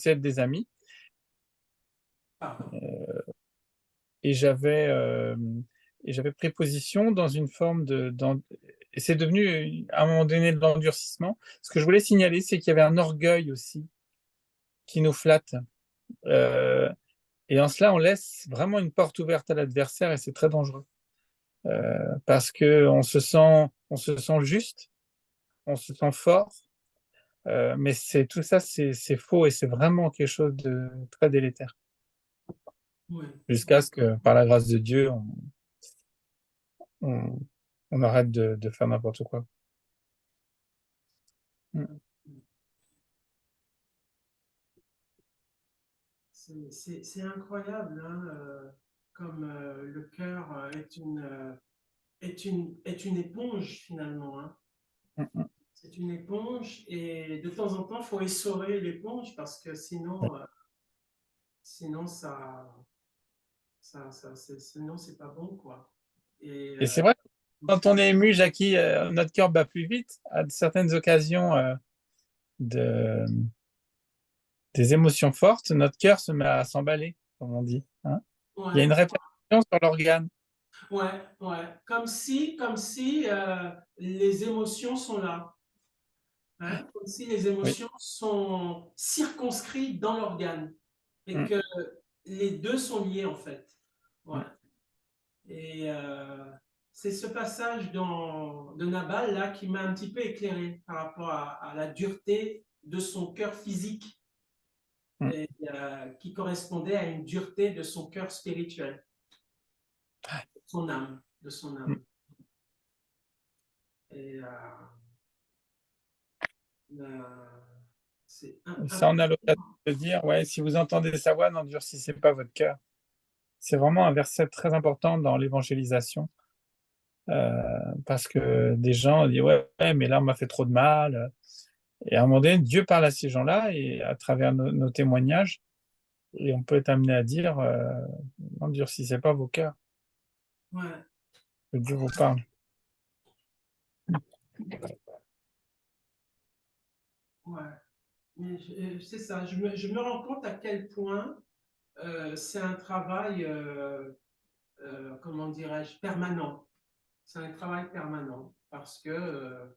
être des amis. Pardon. Et j'avais pris position dans une forme et c'est devenu à un moment donné de l'endurcissement. Ce que je voulais signaler, c'est qu'il y avait un orgueil aussi qui nous flatte. Euh, et en cela, on laisse vraiment une porte ouverte à l'adversaire et c'est très dangereux. Parce que on se sent juste, on se sent fort, mais tout ça, c'est faux et c'est vraiment quelque chose de très délétère. Oui. Jusqu'à ce que, par la grâce de Dieu, on, on arrête de faire n'importe quoi. Mm. C'est incroyable, hein, comme le cœur est une éponge finalement. Hein. Mm, mm. C'est une éponge et de temps en temps, il faut essorer l'éponge parce que Oui. sinon sinon c'est pas bon, quoi. Et Et c'est vrai, quand on est ému, Jackie, notre cœur bat plus vite. À certaines occasions de, des émotions fortes, notre cœur se met à s'emballer, comme on dit. Hein. Il y a ouais, une répercussion sur l'organe. ouais, comme si les émotions sont là. Hein, comme si les Oui. émotions sont circonscrites dans l'organe et Mm, que les deux sont liés en fait. Ouais. mm. Et c'est ce passage de Nabal là qui m'a un petit peu éclairé par rapport à la dureté de son cœur physique Mm. et qui correspondait à une dureté de son cœur spirituel, son âme, de son Mm. âme. Et c'est Ça, on a l'occasion de dire, ouais, si vous entendez sa voix, n'endurcissez pas votre cœur. C'est vraiment un verset très important dans l'évangélisation, parce que des gens disent, ouais, ouais, mais là, on m'a fait trop de mal. Et à un moment donné, Dieu parle à ces gens-là et à travers nos témoignages, et on peut être amené à dire, n'endurcissez pas vos cœurs, ouais, que Dieu vous parle. ouais. Mais c'est ça, je me rends compte à quel point c'est un travail, comment dirais-je, permanent. C'est un travail permanent parce que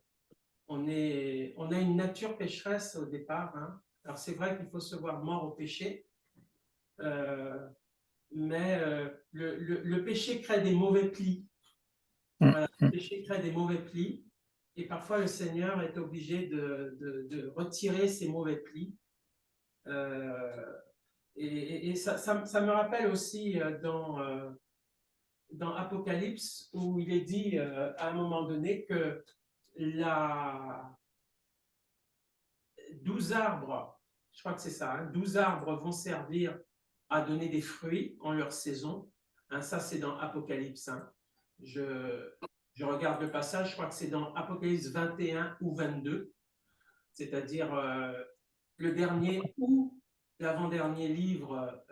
on a une nature pécheresse au départ. Hein. Alors c'est vrai qu'il faut se voir mort au péché, euh, mais le péché crée des mauvais plis. Mm, Voilà, le mm. péché crée des mauvais plis et parfois le Seigneur est obligé de retirer ces mauvais plis. Euh, et ça me rappelle aussi dans Apocalypse où il est dit à un moment donné que la 12 arbres, je crois que c'est ça, hein, 12 arbres vont servir à donner des fruits en leur saison. Hein, ça, c'est dans Apocalypse. Hein. Je regarde le passage, je crois que c'est dans Apocalypse 21 ou 22, c'est-à-dire le dernier ou l'avant-dernier livre,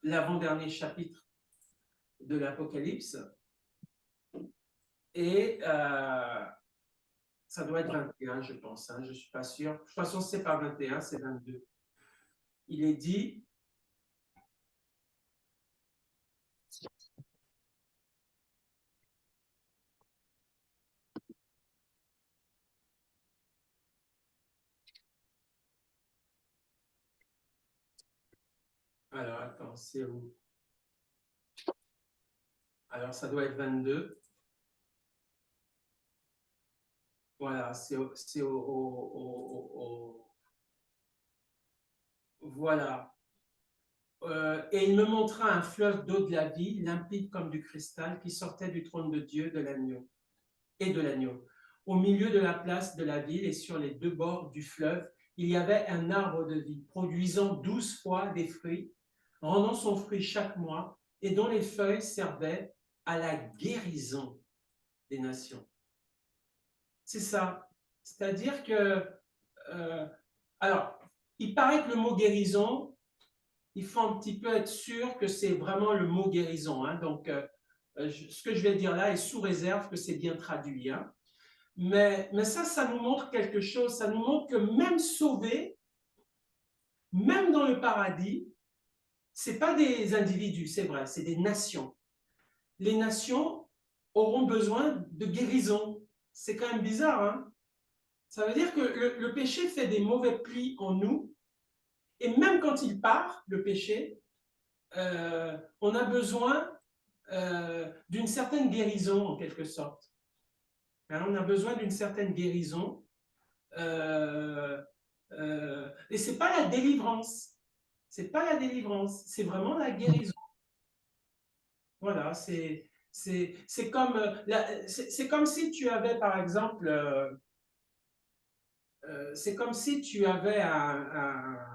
l'avant-dernier chapitre de l'Apocalypse. Et ça doit être 21, je pense, hein, je ne suis pas sûr. De toute façon, ce n'est pas 21, c'est 22. Il est dit, alors attends, c'est où? Alors ça doit être 22. Voilà, voilà. Et il me montra un fleuve d'eau de la vie, limpide comme du cristal, qui sortait du trône de Dieu de l'agneau et de l'agneau. Au milieu de la place de la ville et sur les deux bords du fleuve, il y avait un arbre de vie, produisant 12 fois des fruits, rendant son fruit chaque mois, et dont les feuilles servaient à la guérison des nations. C'est ça. C'est-à-dire que, euh, alors, il paraît que le mot guérison, il faut un petit peu être sûr que c'est vraiment le mot guérison. Hein. Donc, ce que je vais dire là est sous réserve que c'est bien traduit. Hein. Mais ça nous montre quelque chose. Ça nous montre que même sauvé, même dans le paradis, ce n'est pas des individus, c'est vrai, c'est des nations. Les nations auront besoin de guérison. C'est quand même bizarre, hein? Ça veut dire que le péché fait des mauvais plis en nous, et même quand il part, le péché, on a besoin d'une certaine guérison, en quelque sorte. Hein, on a besoin d'une certaine guérison. Et ce n'est pas la délivrance. C'est pas la délivrance, c'est vraiment la guérison. Voilà, c'est comme, c'est comme si tu avais, par exemple, c'est comme si tu avais un,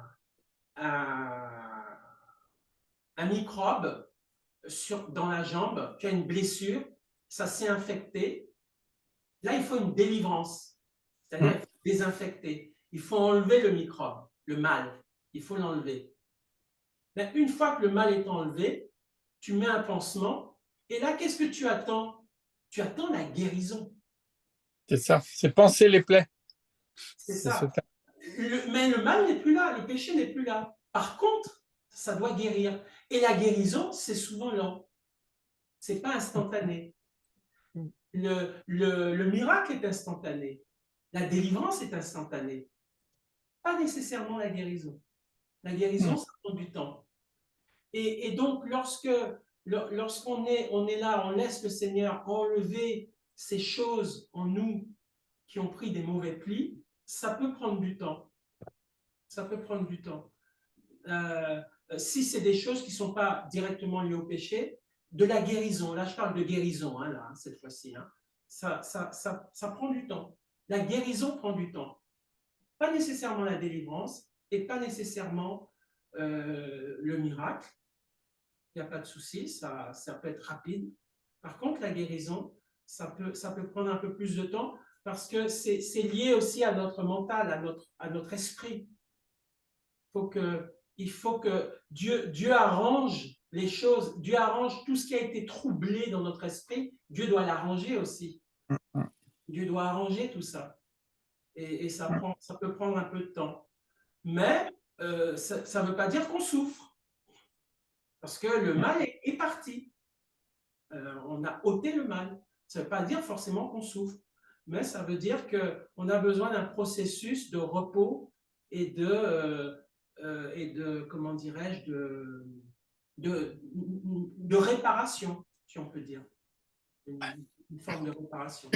un microbe dans la jambe, tu as une blessure, ça s'est infecté. Là, il faut une délivrance, c'est-à-dire il faut désinfecter. Il faut enlever le microbe, le mal. Il faut l'enlever. Mais une fois que le mal est enlevé, tu mets un pansement. Et là, qu'est-ce que tu attends? Tu attends la guérison. C'est ça, c'est panser les plaies. C'est C'est ce ça. terme. Mais le mal n'est plus là, le péché n'est plus là. Par contre, ça doit guérir. Et la guérison, c'est souvent lent. C'est pas instantané. Le miracle est instantané. La délivrance est instantanée. Pas nécessairement la guérison. La guérison, ça prend du temps. Et donc, lorsqu'on on est là, on laisse le Seigneur enlever ces choses en nous qui ont pris des mauvais plis, ça peut prendre du temps. Ça peut prendre du temps. Si c'est des choses qui ne sont pas directement liées au péché, de la guérison, là je parle de guérison, hein, là, cette fois-ci, hein, ça prend du temps. La guérison prend du temps. Pas nécessairement la délivrance et pas nécessairement le miracle. Il n'y a pas de souci, ça peut être rapide. Par contre, la guérison, ça peut prendre un peu plus de temps parce que c'est lié aussi à notre mental, à notre esprit. Il faut que Dieu arrange les choses, Dieu arrange tout ce qui a été troublé dans notre esprit, Dieu doit l'arranger aussi. Dieu doit arranger tout ça. Et ça peut prendre un peu de temps. Mais ça ne veut pas dire qu'on souffre, parce que le mal est parti. On a ôté le mal. Ça ne veut pas dire forcément qu'on souffre, mais ça veut dire qu'on a besoin d'un processus de repos et de comment dirais-je, de réparation, si on peut dire. Une forme de réparation.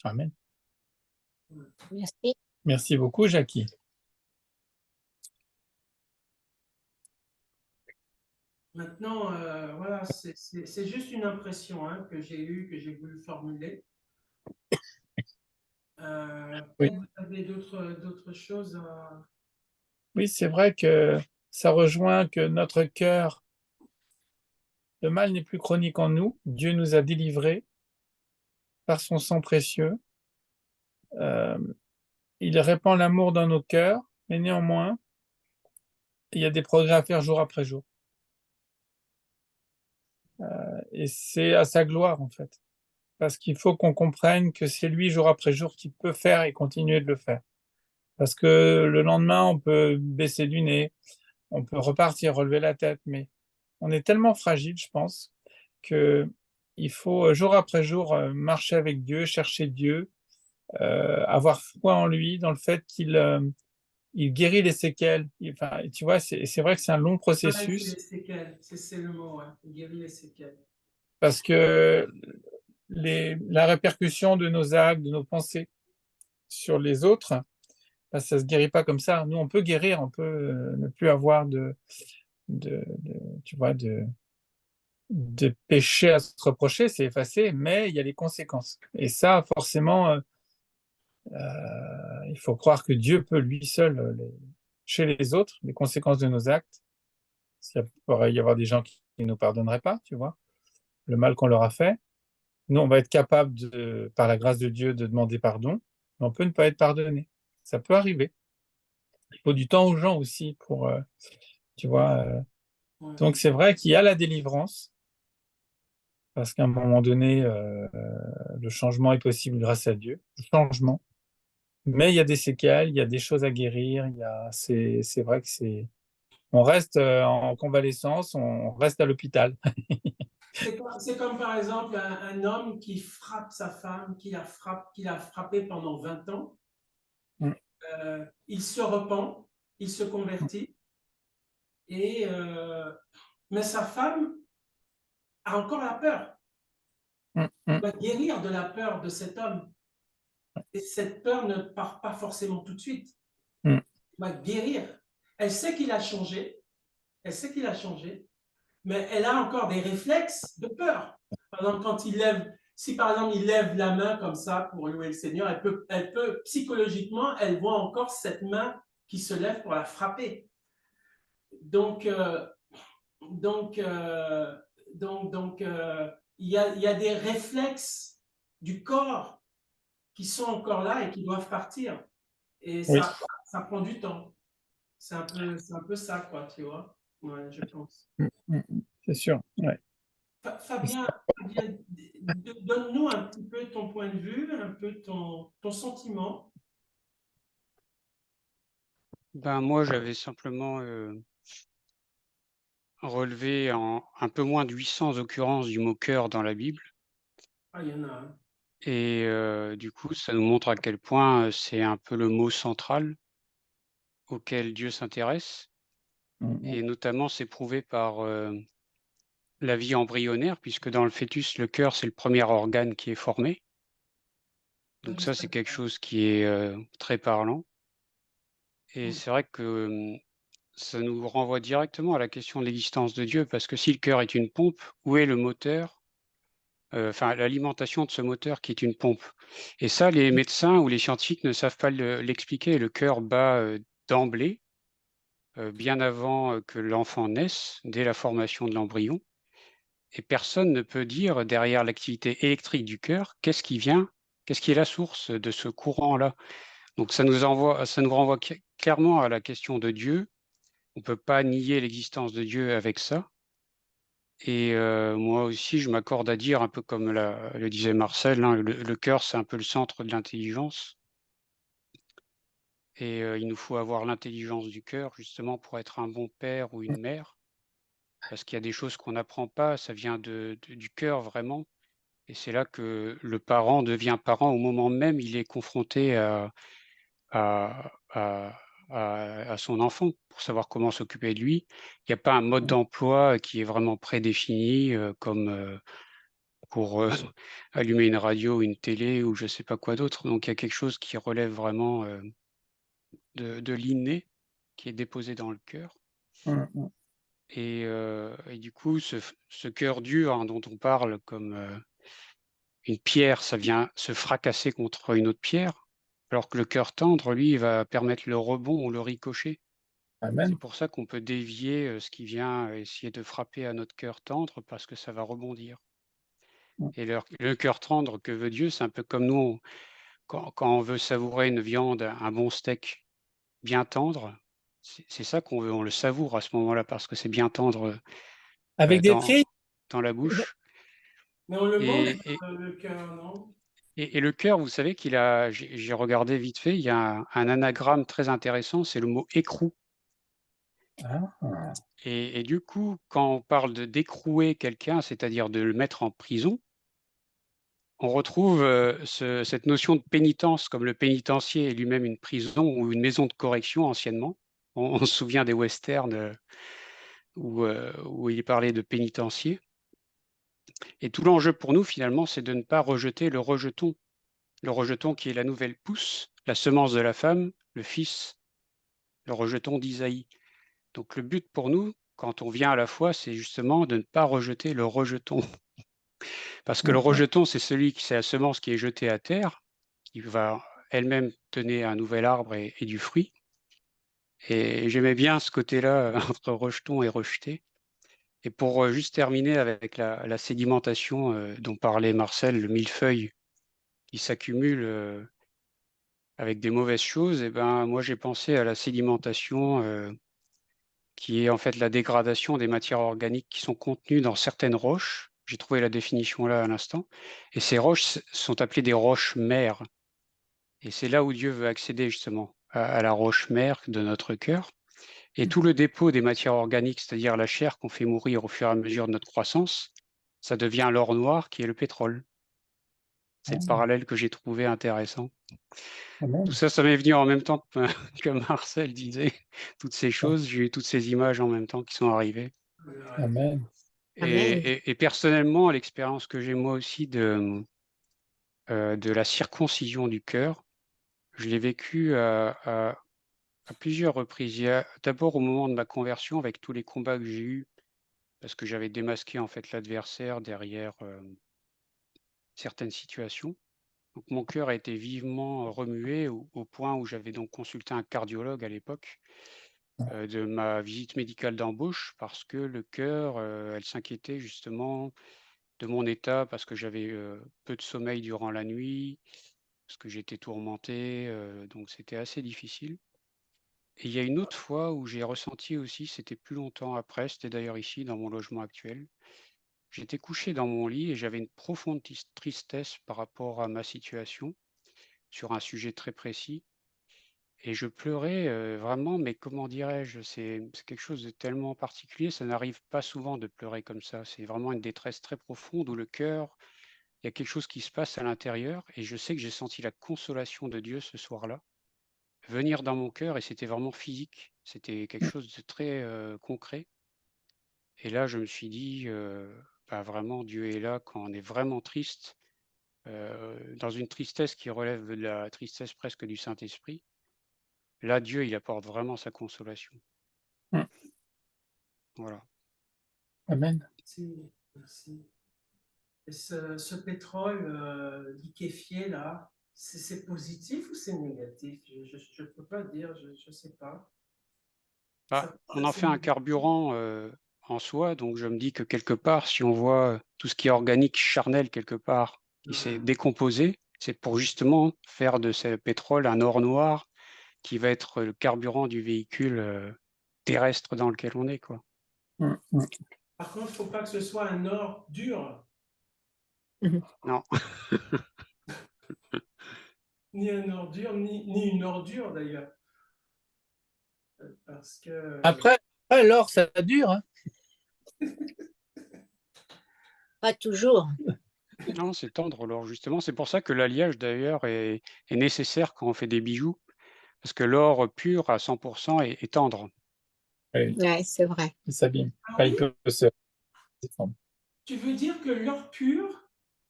Amen. Merci. Merci beaucoup, Jackie. Maintenant, voilà, c'est juste une impression hein, que j'ai eue, que j'ai voulu formuler. Oui, Vous avez d'autres choses à... oui, c'est vrai que ça rejoint que notre cœur, le mal n'est plus chronique en nous. Dieu nous a délivrés par son sang précieux. Euh, il répand l'amour dans nos cœurs, mais néanmoins, il y a des progrès à faire jour après jour. Et c'est à sa gloire, en fait. Parce qu'il faut qu'on comprenne que c'est lui, jour après jour, qui peut faire et continuer de le faire. Parce que le lendemain, on peut baisser du nez, on peut repartir, relever la tête, mais on est tellement fragile, je pense, que il faut jour après jour marcher avec Dieu, chercher Dieu, avoir foi en lui, dans le fait qu'il il guérit les séquelles. Enfin, tu vois, c'est vrai que c'est un long Les processus séquelles, c'est le mot, ouais. Guérir les séquelles. parce que la répercussion de nos actes, de nos pensées sur les autres, bah, ça se guérit pas comme ça. Nous, on peut guérir, on peut ne plus avoir tu vois, de péché à se reprocher, c'est effacé, mais il y a les conséquences. Et ça, forcément, il faut croire que Dieu peut lui seul, chez les autres, les conséquences de nos actes. Il pourrait y avoir des gens qui ne nous pardonneraient pas, tu vois, le mal qu'on leur a fait. Nous, on va être capable, par la grâce de Dieu, de demander pardon, mais on peut ne pas être pardonné. Ça peut arriver. Il faut du temps aux gens aussi pour, tu vois. Ouais. Donc, c'est vrai qu'il y a la délivrance, parce qu'à un moment donné, le changement est possible grâce à Dieu. Le changement. Mais il y a des séquelles, il y a des choses à guérir, c'est vrai que on reste en convalescence, on reste à l'hôpital. C'est comme par exemple un homme qui frappe sa femme, qui l'a frappé pendant 20 ans. Mm, Il se repent, il se convertit, et, mais sa femme a encore la peur. mm, Il mm, doit guérir de la peur de cet homme. Et cette peur ne part pas forcément tout de suite. mm. Il doit guérir. Elle sait qu'il a changé, elle sait qu'il a changé, mais elle a encore des réflexes de peur. Par exemple, si par exemple il lève la main comme ça pour louer le Seigneur, elle peut psychologiquement, elle voit encore cette main qui se lève pour la frapper. Donc, donc, euh, donc, il y a des réflexes du corps qui sont encore là et qui doivent partir. Et Oui. ça prend du temps. C'est un peu ça, quoi, tu vois. Ouais, je pense. Mm, mm, c'est sûr. Ouais. Fabien, donne-nous un petit peu ton point de vue, un peu ton sentiment. Ben, moi, j'avais simplement relevé un peu moins de 800 occurrences du mot cœur dans la Bible. Ah, il y en a un. Et du coup, ça nous montre à quel point c'est un peu le mot central auquel Dieu s'intéresse. Mm, mm. Et notamment, c'est prouvé par la vie embryonnaire, puisque dans le fœtus, le cœur, c'est le premier organe qui est formé. Donc ça, c'est quelque chose qui est très parlant. Et c'est vrai que ça nous renvoie directement à la question de l'existence de Dieu, parce que si le cœur est une pompe, où est le moteur? Enfin, l'alimentation de ce moteur qui est une pompe. Et ça, les médecins ou les scientifiques ne savent pas l'expliquer. Le cœur bat d'emblée, bien avant que l'enfant naisse, dès la formation de l'embryon. Et personne ne peut dire, derrière l'activité électrique du cœur, qu'est-ce qui est la source de ce courant-là. Donc ça nous renvoie clairement à la question de Dieu. On ne peut pas nier l'existence de Dieu avec ça. Et moi aussi, je m'accorde à dire, un peu comme le disait Marcel, hein, le cœur, c'est un peu le centre de l'intelligence. Et il nous faut avoir l'intelligence du cœur, justement, pour être un bon père ou une mère. Parce qu'il y a des choses qu'on n'apprend pas, ça vient du cœur, vraiment. Et c'est là que le parent devient parent au moment même où il est confronté à, à, à son enfant pour savoir comment s'occuper de lui. Il n'y a pas un mode d'emploi qui est vraiment prédéfini, comme pour allumer une radio, une télé ou je ne sais pas quoi d'autre. Donc il y a quelque chose qui relève vraiment de l'inné, qui est déposé dans le cœur. Mm, mm. Et du coup, ce cœur dur, hein, dont on parle comme une pierre, ça vient se fracasser contre une autre pierre, alors que le cœur tendre, lui, il va permettre le rebond ou le ricochet. C'est Amen. pour ça qu'on peut dévier ce qui vient essayer de frapper à notre cœur tendre, parce que ça va rebondir. Mm, Et le cœur tendre que veut Dieu, c'est un peu comme nous, quand on veut savourer une viande, un bon steak bien tendre, c'est ça qu'on veut, on le savoure à ce moment-là, parce que c'est bien tendre Avec des dans, frites. dans la bouche. Mais on le mange, Et, et, le cœur, non? et le cœur, vous savez j'ai regardé vite fait, il y a un anagramme très intéressant, c'est le mot écrou. Ah, Et du coup, quand on parle d'écrouer quelqu'un, c'est-à-dire de le mettre en prison, on retrouve cette notion de pénitence, comme le pénitencier est lui-même une prison ou une maison de correction anciennement. On se souvient des westerns où il parlait de pénitencier. Et tout l'enjeu pour nous, finalement, c'est de ne pas rejeter le rejeton qui est la nouvelle pousse, la semence de la femme, le fils, le rejeton d'Isaïe. Donc le but pour nous, quand on vient à la foi, c'est justement de ne pas rejeter le rejeton. Parce que le mm, mm. rejeton, c'est la semence qui est jetée à terre, qui va elle-même donner un nouvel arbre et du fruit. Et j'aimais bien ce côté-là entre rejeton et rejeté. Et pour juste terminer avec la sédimentation dont parlait Marcel, le millefeuille qui s'accumule avec des mauvaises choses, et ben, moi j'ai pensé à la sédimentation qui est en fait la dégradation des matières organiques qui sont contenues dans certaines roches. J'ai trouvé la définition là à l'instant. Et ces roches sont appelées des roches mères. Et c'est là où Dieu veut accéder justement à la roche mère de notre cœur. Et tout le dépôt des matières organiques, c'est-à-dire la chair qu'on fait mourir au fur et à mesure de notre croissance, ça devient l'or noir qui est le pétrole. C'est le parallèle que j'ai trouvé intéressant. Amen. Tout ça, ça m'est venu en même temps que Marcel disait. Toutes ces choses, j'ai eu toutes ces images en même temps qui sont arrivées. Amen. Amen. Et personnellement, l'expérience que j'ai moi aussi de la circoncision du cœur, je l'ai vécue à plusieurs reprises. Il y a d'abord au moment de ma conversion, avec tous les combats que j'ai eus, parce que j'avais démasqué en fait l'adversaire derrière certaines situations. Donc mon cœur a été vivement remué au point où j'avais donc consulté un cardiologue à l'époque de ma visite médicale d'embauche parce que le cœur, elle s'inquiétait justement de mon état parce que j'avais peu de sommeil durant la nuit, parce que j'étais tourmenté, donc c'était assez difficile. Et il y a une autre fois où j'ai ressenti aussi, c'était plus longtemps après, c'était d'ailleurs ici dans mon logement actuel. J'étais couché dans mon lit et j'avais une profonde tristesse par rapport à ma situation sur un sujet très précis. Et je pleurais vraiment, mais comment dirais-je, c'est quelque chose de tellement particulier, ça n'arrive pas souvent de pleurer comme ça. C'est vraiment une détresse très profonde où le cœur, il y a quelque chose qui se passe à l'intérieur. Et je sais que j'ai senti la consolation de Dieu ce soir-là venir dans mon cœur et c'était vraiment physique. C'était quelque chose de très concret. Et là, je me suis dit, bah, vraiment, Dieu est là quand on est vraiment triste, dans une tristesse qui relève de la tristesse presque du Saint-Esprit. Là, Dieu, il apporte vraiment sa consolation. Mm. Voilà. Amen. Merci, merci. Et ce pétrole liquéfié là, c'est positif ou c'est négatif? Je ne peux pas dire, je ne sais pas. Bah, on en C'est fait un négatif. carburant en soi, donc je me dis que quelque part, si on voit tout ce qui est organique, charnel quelque part, qui s'est décomposé, c'est pour justement faire de ce pétrole un or noir qui va être le carburant du véhicule terrestre dans lequel on est, quoi. Mm, mm. Par contre, il ne faut pas que ce soit un or dur, Non, ni un or dur, ni une ordure d'ailleurs. Parce que Après, l'or, ça dure. Hein. Pas toujours. non, c'est tendre. Alors justement, c'est pour ça que l'alliage d'ailleurs est nécessaire quand on fait des bijoux, parce que l'or pur à 100% est tendre. Oui, Ouais, c'est vrai. il s'abîme. ah Enfin, oui, il peut se défendre. tu veux dire que l'or pur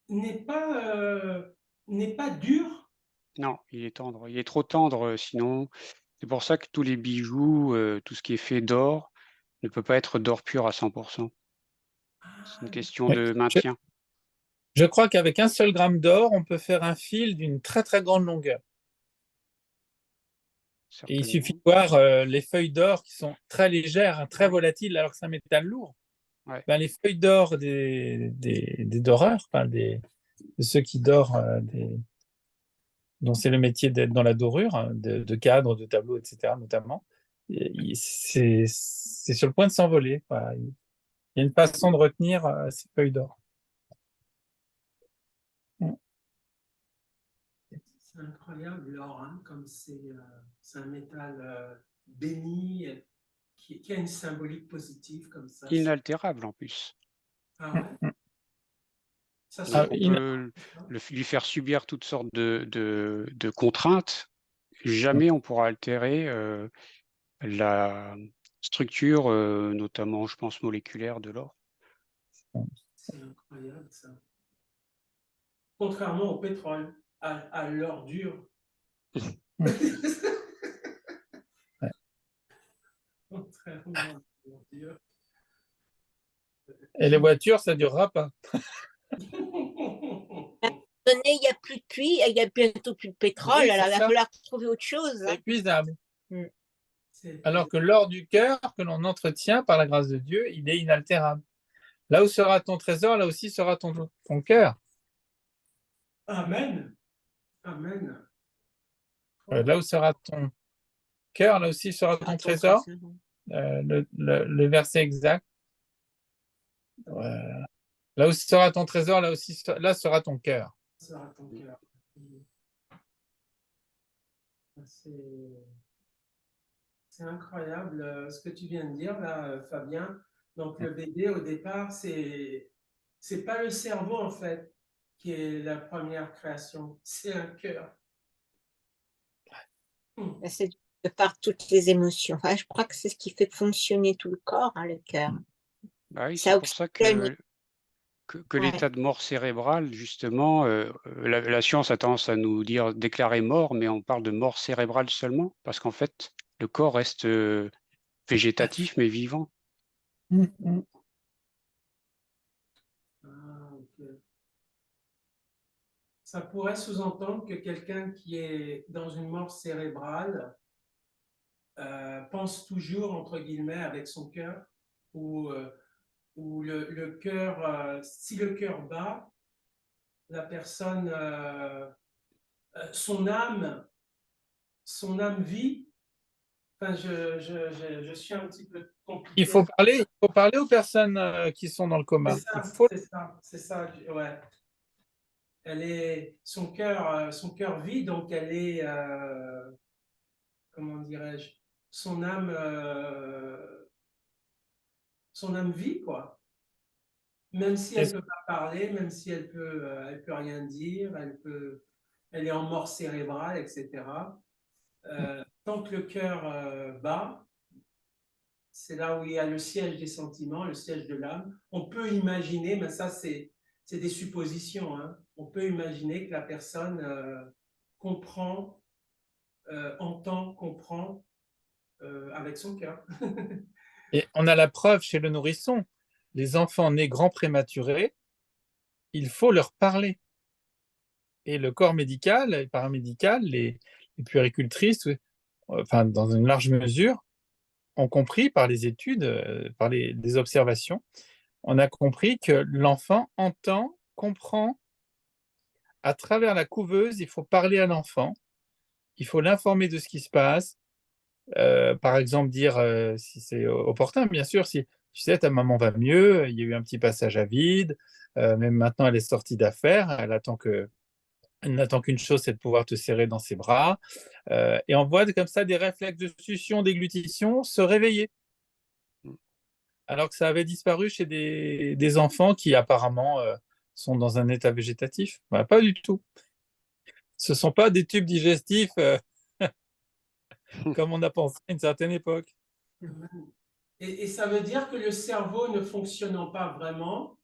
n'est pas dur? Non, il est tendre. Il est trop tendre, sinon. C'est pour ça que tous les bijoux, tout ce qui est fait d'or, ne peut pas être d'or pur à 100%. C'est une Ah, question Oui. de Je, maintien, je crois qu'avec un seul gramme d'or, on peut faire un fil d'une très très grande longueur. Et il suffit certainement. de voir les feuilles d'or qui sont très légères, hein, très volatiles, alors que c'est un métal lourd. Ouais. Ben, les feuilles d'or des doreurs, enfin, de ceux qui dorent, dont c'est le métier d'être dans la dorure, hein, de cadres, de tableaux, etc., notamment, c'est sur le point de s'envoler. Voilà. Il y a une façon de retenir ces feuilles d'or. Mm. c'est incroyable l'or, hein, comme c'est un métal béni qui a une symbolique positive comme ça. Inaltérable en plus. Ah Mm. ouais? Mm. Ça se Donc Ah, trouve on il- peut lui faire subir toutes sortes de contraintes. Jamais on pourra altérer la structure, notamment, je pense, moléculaire de l'or. C'est incroyable ça. Contrairement au pétrole, à l'or dur. Mm. Ouais. Contrairement à l'or dur. Et les voitures, ça durera pas. Donné, il n'y a plus de puits, il y a bientôt plus de pétrole, Oui, alors c'est il va ça. falloir trouver autre chose. C'est Hein. épuisable. C'est- Alors que l'or du cœur, que l'on entretient par la grâce de Dieu, il est inaltérable. Là où sera ton trésor, là aussi sera ton cœur. Amen. Amen. Là où sera ton cœur, là aussi sera ton trésor. Le verset exact. Là où sera ton trésor, là aussi là sera ton cœur. Ça sera ton cœur. C'est incroyable ce que tu viens de dire là, Fabien. Donc le bébé au départ, c'est pas le cerveau en fait qui est la première création, c'est un cœur. C'est de par toutes les émotions. Enfin, je crois que c'est ce qui fait fonctionner tout le corps, hein, le cœur. Bah oui, c'est Ça pour ça oxygène. que Ouais. l'état de mort cérébrale, justement, la science a tendance à nous dire déclarer mort, mais on parle de mort cérébrale seulement, parce qu'en fait, le corps reste végétatif, mais vivant. Ah, ok. Ça pourrait sous-entendre que quelqu'un qui est dans une mort cérébrale pense toujours, entre guillemets, avec son cœur, ou le cœur, si le cœur bat, la personne, son âme vit. Enfin, je suis un petit peu Il compliqué. faut parler aux personnes qui sont dans le C'est coma. Il ça, faut. c'est ça, ouais. Son cœur vit, donc elle est, comment dirais-je, son âme vit, quoi. Même si elle peut pas parler, même si elle peut rien dire, elle est en mort cérébrale, etc. Tant que le cœur bat, c'est là où il y a le siège des sentiments, le siège de l'âme. On peut imaginer, mais ça c'est des suppositions, hein. On peut imaginer que la personne comprend, entend, comprend avec son cœur. Et on a la preuve chez le nourrisson. Les enfants nés grands prématurés, il faut leur parler. Et le corps médical et paramédical, les puéricultrices, enfin, dans une large mesure, ont compris par les études, par les observations, on a compris que l'enfant entend, comprend. À travers la couveuse, il faut parler à l'enfant, il faut l'informer de ce qui se passe. Par exemple, dire si c'est opportun, bien sûr, si tu sais, ta maman va mieux, il y a eu un petit passage à vide, même maintenant elle est sortie d'affaires, elle n'attend qu'une chose, c'est de pouvoir te serrer dans ses bras. Et on voit comme ça des réflexes de succion, déglutition se réveiller, alors que ça avait disparu chez des enfants qui apparemment sont dans un état végétatif. Bah, pas du tout. Ce ne sont pas des tubes digestifs comme on a pensé à une certaine époque. Et ça veut dire que le cerveau ne fonctionnant pas vraiment,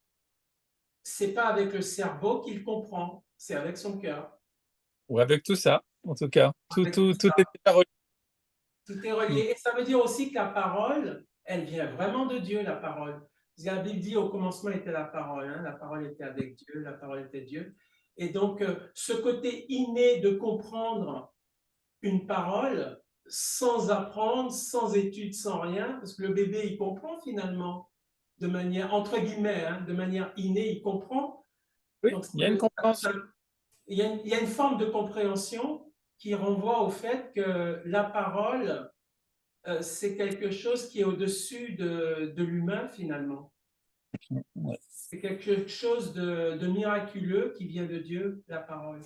c'est pas avec le cerveau qu'il comprend, c'est avec son cœur. Ou avec tout ça, en tout cas. Tout, Avec tout tout, tout ça, est déjà relié. tout est relié. Et ça veut dire aussi que la parole, elle vient vraiment de Dieu, la parole. Parce que la Bible dit au commencement était la parole, hein, la parole était avec Dieu, la parole était Dieu. Et donc, ce côté inné de comprendre une parole sans apprendre, sans études, sans rien, parce que le bébé, il comprend finalement, de manière, entre guillemets, hein, de manière innée, il comprend. Oui, Donc, il y a une compréhension. il y a une forme de compréhension qui renvoie au fait que la parole, c'est quelque chose qui est au-dessus de l'humain finalement. Ouais. C'est quelque chose de miraculeux qui vient de Dieu, la parole.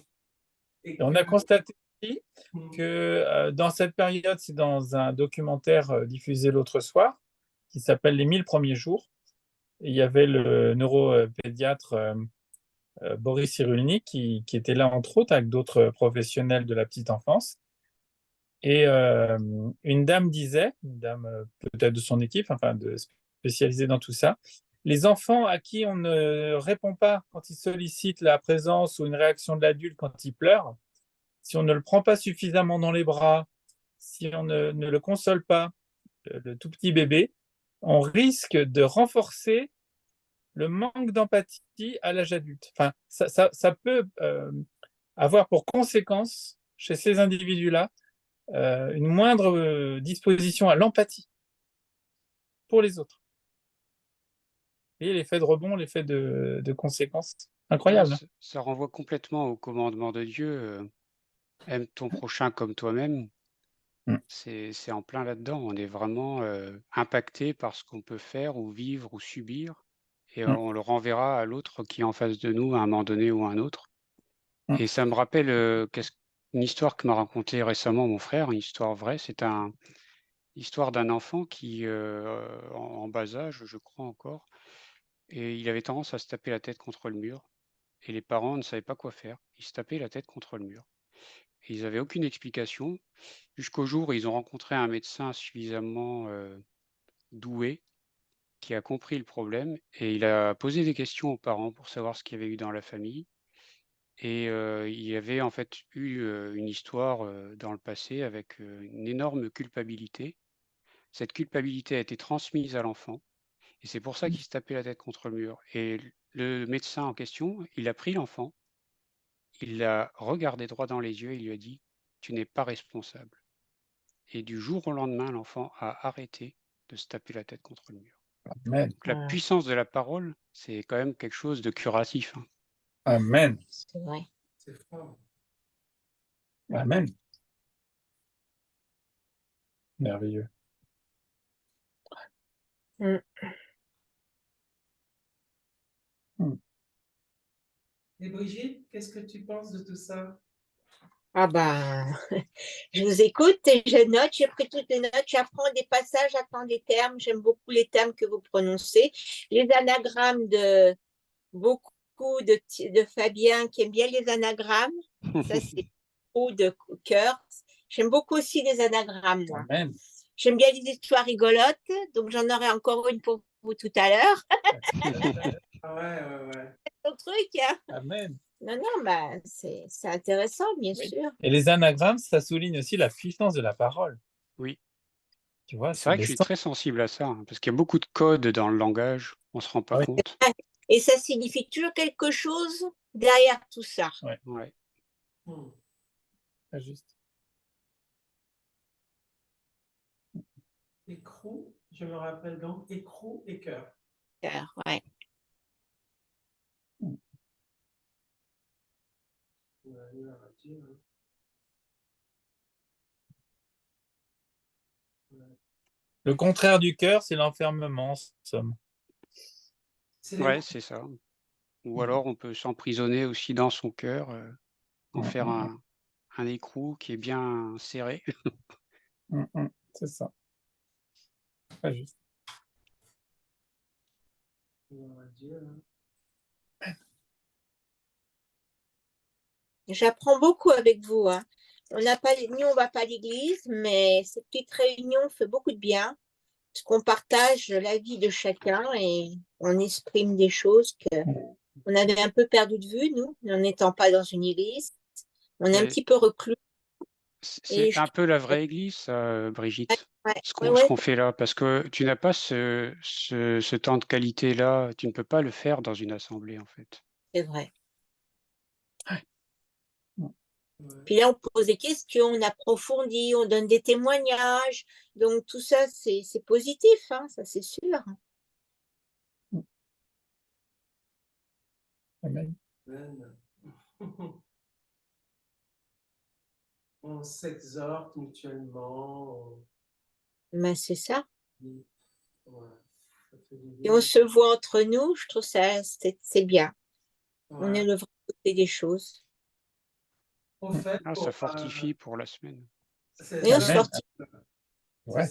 Et Et on que, a constaté aussi que dans cette période, c'est dans un documentaire diffusé l'autre soir, qui s'appelle Les 1000 premiers jours. Et il y avait le neuropédiatre Boris Cyrulnik qui était là, entre autres, avec d'autres professionnels de la petite enfance. Et une dame disait, une dame peut-être de son équipe, enfin spécialisée dans tout ça, les enfants à qui on ne répond pas quand ils sollicitent la présence ou une réaction de l'adulte quand ils pleurent, si on ne le prend pas suffisamment dans les bras, si on ne le console pas, le tout petit bébé, on risque de renforcer le manque d'empathie à l'âge adulte. Enfin, ça peut avoir pour conséquence chez ces individus-là une moindre disposition à l'empathie pour les autres. Et l'effet de rebond, l'effet de conséquence. Ouais, Incroyable. ça renvoie complètement au commandement de Dieu. Aime ton prochain comme toi-même. Mm. C'est en plein là-dedans. On est vraiment impacté par ce qu'on peut faire ou vivre ou subir. Et Mm. on le renverra à l'autre qui est en face de nous à un moment donné ou à un autre. Mm. Et ça me rappelle une histoire que m'a racontée récemment mon frère, une histoire vraie. C'est l'histoire d'un enfant qui, en bas âge, je crois encore, et il avait tendance à se taper la tête contre le mur. Et les parents ne savaient pas quoi faire. Ils se tapaient la tête contre le mur. Et ils n'avaient aucune explication, jusqu'au jour où ils ont rencontré un médecin suffisamment doué qui a compris le problème et il a posé des questions aux parents pour savoir ce qu'il y avait eu dans la famille. Et il y avait en fait eu une histoire dans le passé avec une énorme culpabilité. Cette culpabilité a été transmise à l'enfant et c'est pour ça qu'il se tapait la tête contre le mur. Et le médecin en question, il a pris l'enfant, il l'a regardé droit dans les yeux et il lui a dit: «Tu n'es pas responsable». Et du jour au lendemain, l'enfant a arrêté de se taper la tête contre le mur. Amen. Donc la puissance de la parole, c'est quand même quelque chose de curatif, hein. Amen. C'est vrai. C'est fort. Amen. Merveilleux. Mm. Et Brigitte, qu'est-ce que tu penses de tout ça? Ah ben, je vous écoute et je note, j'ai pris toutes les notes, j'apprends des passages, j'apprends des termes, j'aime beaucoup les termes que vous prononcez, les anagrammes de beaucoup de Fabien qui aime bien les anagrammes, ça c'est beaucoup de cœur. J'aime beaucoup aussi les anagrammes, moi. Amen. J'aime bien les histoires rigolotes, donc j'en aurai encore une pour vous tout à l'heure. Ah ouais. Ton truc, hein. Amen. Non, non, bah, c'est intéressant, bien Oui. sûr. Et les anagrammes, ça souligne aussi la puissance de la parole. Oui. Tu vois, C'est vrai que je suis très sensible à ça, hein, parce qu'il y a beaucoup de codes dans le langage, on ne se rend pas Oui. compte. Et ça signifie toujours quelque chose derrière tout ça. Ouais. Pas juste. Écrou, je me rappelle donc, écrou et cœur. Cœur, ouais. Le contraire du cœur, c'est l'enfermement, en somme. Ouais, c'est ça. Ou alors on peut s'emprisonner aussi dans son cœur, en faire un écrou qui est bien serré. C'est ça. Pas juste. J'apprends beaucoup avec vous, hein. On n'a pas, nous, on va pas à l'église, mais cette petite réunion fait beaucoup de bien, parce qu'on partage la vie de chacun et on exprime des choses qu'on avait un peu perdu de vue, nous, n'en étant pas dans une église. On est un Mais petit peu reclus. Et c'est un peu la vraie église, ça, Brigitte, ce ouais, qu'on fait là, parce que tu n'as pas ce temps de qualité-là, tu ne peux pas le faire dans une assemblée, en fait. c'est vrai. Puis là, on pose des questions, on approfondit, on donne des témoignages. Donc, tout ça, c'est positif, hein, ça, c'est sûr. Amen. On s'exhorte mutuellement. Ben, c'est ça. Ouais, ça fait du Et bien. on se voit entre nous, je trouve ça, c'est bien. On Ouais. est le vrai côté des choses. Au fait, Ah, ça fortifie pour la semaine. c'est Et on ça, se fortifie. Ouais.